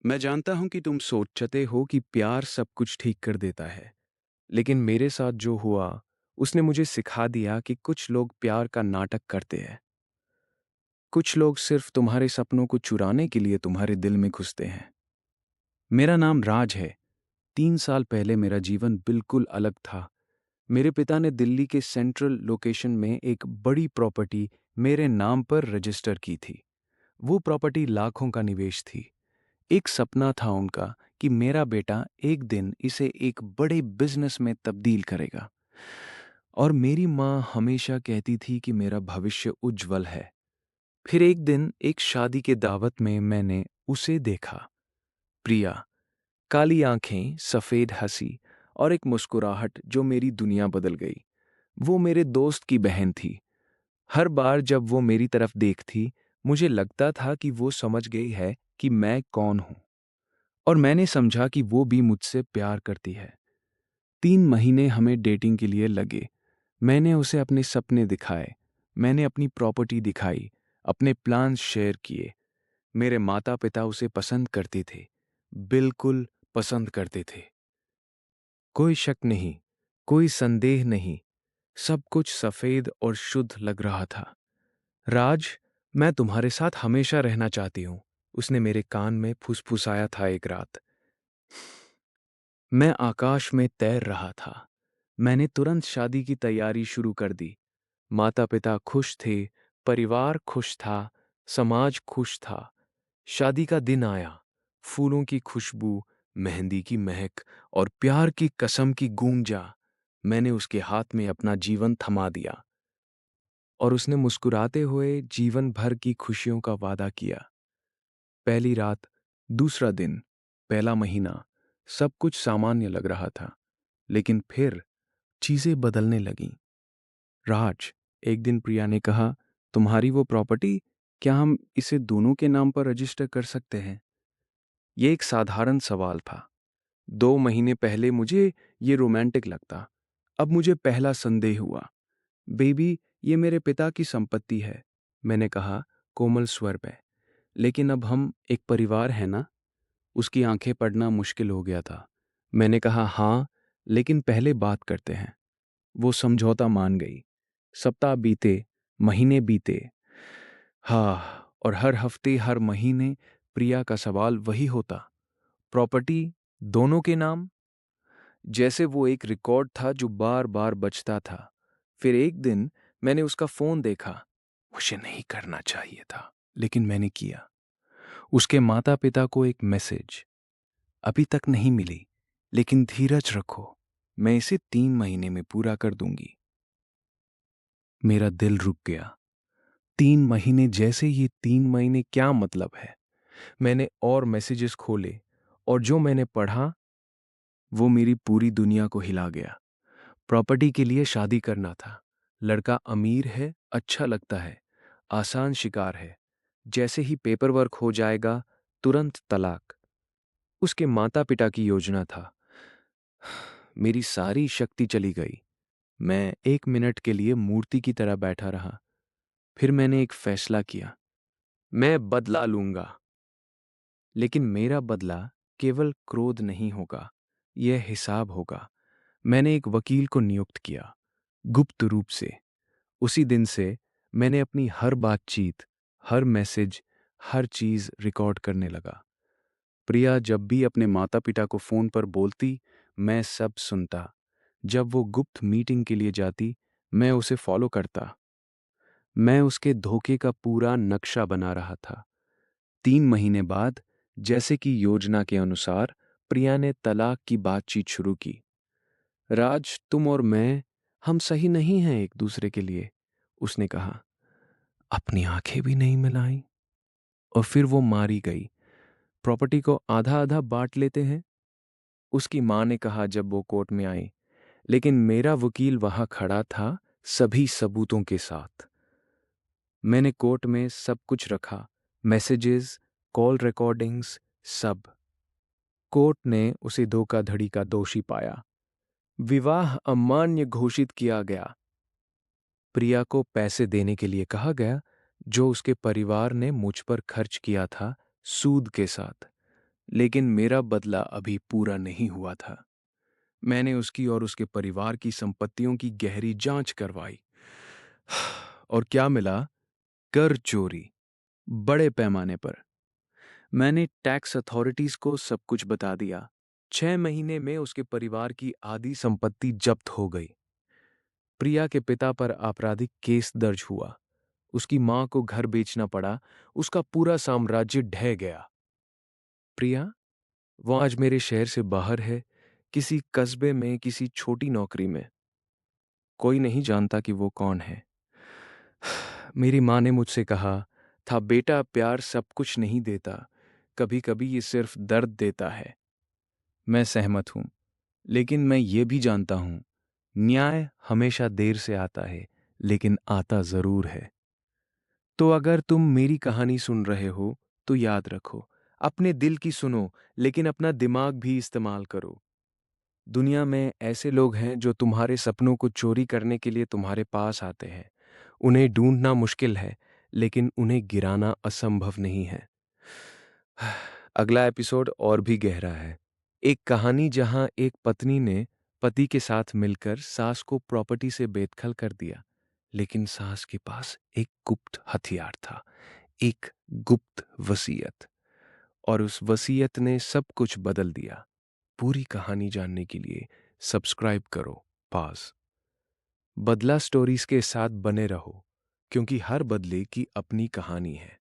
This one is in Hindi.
मैं जानता हूं कि तुम सोचते हो कि प्यार सब कुछ ठीक कर देता है, लेकिन मेरे साथ जो हुआ, उसने मुझे सिखा दिया कि कुछ लोग प्यार का नाटक करते हैं। कुछ लोग सिर्फ तुम्हारे सपनों को चुराने के लिए तुम्हारे दिल में घुसते हैं। मेरा नाम राज है। 3 साल पहले मेरा जीवन बिल्कुल अलग था। मेरे पिता ने दिल्ली के सेंट्रल लोकेशन में एक बड़ी प्रॉपर्टी मेरे नाम पर रजिस्टर की थी। वो प्रॉपर्टी लाखों का निवेश थी। एक सपना था उनका कि मेरा बेटा एक दिन इसे एक बड़े बिजनेस में तब्दील करेगा। और मेरी माँ हमेशा कहती थी कि मेरा भविष्य उज्जवल है। फिर एक दिन एक शादी के दावत में मैंने उसे देखा। प्रिया, काली आंखें, सफेद हंसी और एक मुस्कुराहट जो मेरी दुनिया बदल गई। वो मेरे दोस्त की बहन थी। हर बार जब वो मेरी तरफ देखती, मुझे लगता था कि वो समझ गई है कि मैं कौन हूं। और मैंने समझा कि वो भी मुझसे प्यार करती है। 3 महीने हमें डेटिंग के लिए लगे। मैंने उसे अपने सपने दिखाए। मैंने अपनी प्रॉपर्टी दिखाई, अपने प्लान्स शेयर किए। मेरे माता पिता उसे पसंद करते थे, बिल्कुल पसंद करते थे। कोई शक नहीं, कोई संदेह नहीं। सब कुछ सफेद और शुद्ध लग रहा था। राज, मैं तुम्हारे साथ हमेशा रहना चाहती हूं, उसने मेरे कान में फुसफुसाया था एक रात। मैं आकाश में तैर रहा था। मैंने तुरंत शादी की तैयारी शुरू कर दी। माता पिता खुश थे, परिवार खुश था, समाज खुश था। शादी का दिन आया। फूलों की खुशबू, मेहंदी की महक और प्यार की कसम की गूंजा। मैंने उसके हाथ में अपना जीवन थमा दिया और उसने मुस्कुराते हुए जीवन भर की खुशियों का वादा किया। पहली रात, दूसरा दिन, पहला महीना, सब कुछ सामान्य लग रहा था। लेकिन फिर चीजें बदलने लगीं। राज, एक दिन प्रिया ने कहा, तुम्हारी वो प्रॉपर्टी, क्या हम इसे दोनों के नाम पर रजिस्टर कर सकते हैं? ये एक साधारण सवाल था। 2 महीने पहले मुझे ये रोमांटिक लगता। अब मुझे पहला संदेह हुआ। बेबी, ये मेरे पिता की संपत्ति है, मैंने कहा कोमल स्वर में। लेकिन अब हम एक परिवार हैं ना? उसकी आंखें पढ़ना मुश्किल हो गया था। मैंने कहा हाँ, लेकिन पहले बात करते हैं। वो समझौता मान गई। सप्ताह बीते, महीने बीते। हाँ, और हर हफ्ते, हर महीने प्रिया का सवाल वही होता। प्रॉपर्टी दोनों के नाम? जैसे वो एक रिकॉर्ड था जो बार बार बजता था। फिर एक दिन मैंने उसका फोन देखा। मुझे नहीं करना चाहिए था, लेकिन मैंने किया। उसके माता पिता को एक मैसेज। अभी तक नहीं मिली, लेकिन धीरज रखो, मैं इसे 3 महीने में पूरा कर दूंगी। मेरा दिल रुक गया। 3 महीने, जैसे ये 3 महीने क्या मतलब है? मैंने और मैसेजेस खोले, और जो मैंने पढ़ा वो मेरी पूरी दुनिया को हिला गया। प्रॉपर्टी के लिए शादी करना था। लड़का अमीर है, अच्छा लगता है, आसान शिकार है। जैसे ही पेपर वर्क हो जाएगा, तुरंत तलाक। उसके माता पिता की योजना था। मेरी सारी शक्ति चली गई। मैं 1 मिनट के लिए मूर्ति की तरह बैठा रहा। फिर मैंने एक फैसला किया। मैं बदला लूंगा। लेकिन मेरा बदला केवल क्रोध नहीं होगा, यह हिसाब होगा। मैंने एक वकील को नियुक्त किया, गुप्त रूप से। उसी दिन से मैंने अपनी हर बातचीत, हर मैसेज, हर चीज रिकॉर्ड करने लगा। प्रिया जब भी अपने माता पिता को फोन पर बोलती, मैं सब सुनता। जब वो गुप्त मीटिंग के लिए जाती, मैं उसे फॉलो करता। मैं उसके धोखे का पूरा नक्शा बना रहा था। 3 महीने बाद, जैसे कि योजना के अनुसार, प्रिया ने तलाक की बातचीत शुरू की। राज, तुम और मैं, हम सही नहीं हैं एक दूसरे के लिए, उसने कहा। अपनी आंखें भी नहीं मिलाई। और फिर वो मारी गई। प्रॉपर्टी को आधा आधा बांट लेते हैं, उसकी मां ने कहा जब वो कोर्ट में आई। लेकिन मेरा वकील वहां खड़ा था, सभी सबूतों के साथ। मैंने कोर्ट में सब कुछ रखा, मैसेजेस, कॉल रिकॉर्डिंग्स, सब। कोर्ट ने उसे धोखाधड़ी का दोषी पाया। विवाह अमान्य घोषित किया गया। प्रिया को पैसे देने के लिए कहा गया, जो उसके परिवार ने मुझ पर खर्च किया था, सूद के साथ। लेकिन मेरा बदला अभी पूरा नहीं हुआ था। मैंने उसकी और उसके परिवार की संपत्तियों की गहरी जांच करवाई। और क्या मिला? कर चोरी, बड़े पैमाने पर। मैंने टैक्स अथॉरिटीज को सब कुछ बता दिया। 6 महीने में उसके परिवार की आधी संपत्ति जब्त हो गई। प्रिया के पिता पर आपराधिक केस दर्ज हुआ। उसकी मां को घर बेचना पड़ा। उसका पूरा साम्राज्य ढह गया। प्रिया, वो आज मेरे शहर से बाहर है, किसी कस्बे में, किसी छोटी नौकरी में। कोई नहीं जानता कि वो कौन है। मेरी माँ ने मुझसे कहा था, बेटा, प्यार सब कुछ नहीं देता, कभी कभी ये सिर्फ दर्द देता है। मैं सहमत हूं, लेकिन मैं ये भी जानता हूं, न्याय हमेशा देर से आता है, लेकिन आता जरूर है। तो अगर तुम मेरी कहानी सुन रहे हो, तो याद रखो, अपने दिल की सुनो, लेकिन अपना दिमाग भी इस्तेमाल करो। दुनिया में ऐसे लोग हैं जो तुम्हारे सपनों को चोरी करने के लिए तुम्हारे पास आते हैं। उन्हें ढूंढना मुश्किल है, लेकिन उन्हें गिराना असंभव नहीं है। अगला एपिसोड और भी गहरा है। एक कहानी जहां एक पत्नी ने पति के साथ मिलकर सास को प्रॉपर्टी से बेदखल कर दिया, लेकिन सास के पास एक गुप्त हथियार था, एक गुप्त वसीयत। और उस वसीयत ने सब कुछ बदल दिया। पूरी कहानी जानने के लिए सब्सक्राइब करो पास। बदला स्टोरीज के साथ बने रहो, क्योंकि हर बदले की अपनी कहानी है।